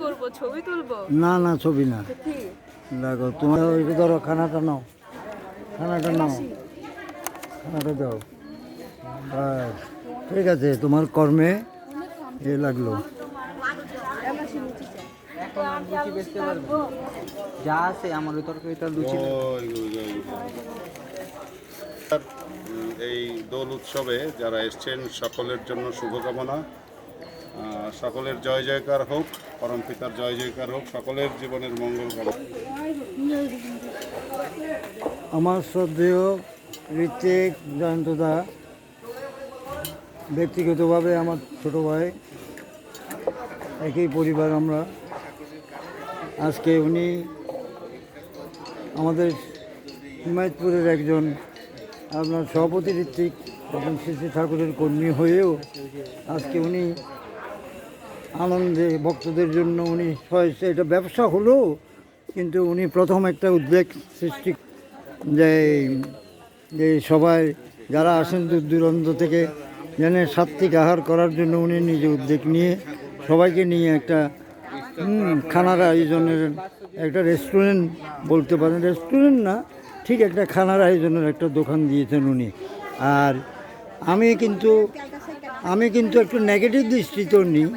করব, ছবি তুলবো? না না, ছবি না। দেখো তোমার ওই ধরো, খানাটা নাও, খানাটা নাও, খানাটা দাও। বাস, ঠিক আছে, তোমার কর্মে এ লাগলো। যা আছে আমার ওই তরকারিটা লুচি এই দোল উৎসবে যারা এসছেন সকলের জন্য শুভকামনা। সকলের জয় জয়কার হোক, পরমপিতার জয় জয়কার হোক, সকলের জীবনের মঙ্গল কামনা। আমার শ্রদ্ধেয় ঋত্বিক জয়ন্তদা, ব্যক্তিগতভাবে আমার ছোট ভাই, একই পরিবার আমরা। আজকে উনি আমাদের হিমায়তপুরের একজন আপনার সভাপতি ঋত্বিক এবং শ্রী শ্রী ঠাকুরের কর্মী হয়েও আজকে উনি আনন্দে ভক্তদের জন্য উনি এটা ব্যবসা হলো, কিন্তু উনি প্রথম একটা উদ্বেগ সৃষ্টি যে যে সবাই যারা আসেন দূর দূরান্ত থেকে যেন সাত্বিক আহার করার জন্য উনি নিজে উদ্যোগ নিয়ে সবাইকে নিয়ে একটা খানার আয়োজনের একটা রেস্টুরেন্ট বলতে পারেন, রেস্টুরেন্ট না ঠিক, একটা খানার আয়োজনের একটা দোকান দিয়েছেন উনি। আর আমি কিন্তু একটু নেগেটিভ দৃষ্টিতেও নিই,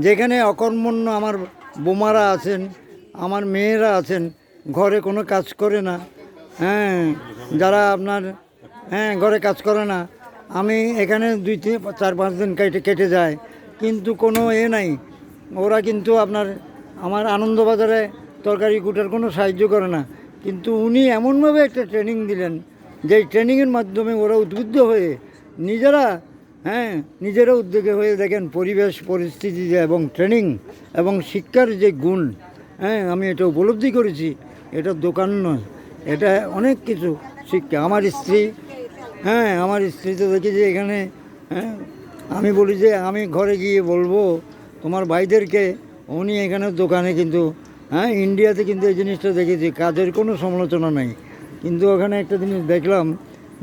যেখানে অকর্মণ্য আমার বোমারা আছেন, আমার মেয়েরা আছেন, ঘরে কোনো কাজ করে না, যারা আপনার ঘরে কাজ করে না, আমি এখানে 2-4-5 দিন কেটে যায়, কিন্তু কোনো নাই, ওরা কিন্তু আমার আনন্দবাজারে তরকারি কুটার কোনো সাহায্য করে না। কিন্তু উনি এমনভাবে একটা ট্রেনিং দিলেন, যেই ট্রেনিংয়ের মাধ্যমে ওরা উদ্বুদ্ধ হয়ে নিজেরা উদ্যোগে হয়ে দেখেন পরিবেশ পরিস্থিতি এবং ট্রেনিং এবং শিক্ষার যে গুণ, আমি এটা উপলব্ধি করেছি। এটা দোকান নয়, এটা অনেক কিছু শিক্ষা। আমার স্ত্রী তো দেখি যে এখানে, আমি বলি যে আমি ঘরে গিয়ে বলবো তোমার ভাইদেরকে, উনি এখানে দোকানে কিন্তু ইন্ডিয়াতে কিন্তু এই জিনিসটা দেখেছি, কাজের কোনো সমালোচনা নাই, কিন্তু ওখানে একটা জিনিস দেখলাম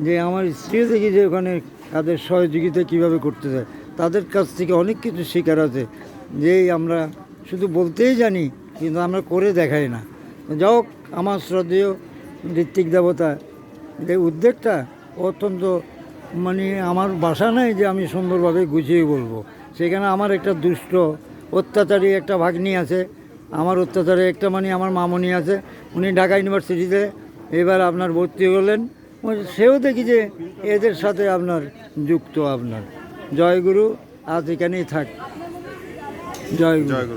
যে আমার স্ত্রীও দেখি যে ওখানে কাজের সহযোগিতা কীভাবে করতে চায়, তাদের কাছ থেকে অনেক কিছু শেখার আছে, যে আমরা শুধু বলতেই জানি কিন্তু আমরা করে দেখাই না। যাই হোক, আমার শ্রদ্ধেয় ঋত্বিক দেবতা যে উদ্যোগটা অত্যন্ত, আমার বাসা নাই যে আমি সুন্দরভাবে গুছিয়ে বলবো। সেখানে আমার একটা দুষ্ট অত্যাচারী একটা ভাগ্নি আছে, আমার অত্যাচারে একটা আমার মামনি আছে, উনি ঢাকা ইউনিভার্সিটিতে এবার আপনার ভর্তি হলেন, সেও দেখি যে এদের সাথে আপনার যুক্ত। আপনার জয়গুরু, আজ এখানেই থাক। জয়গুরু।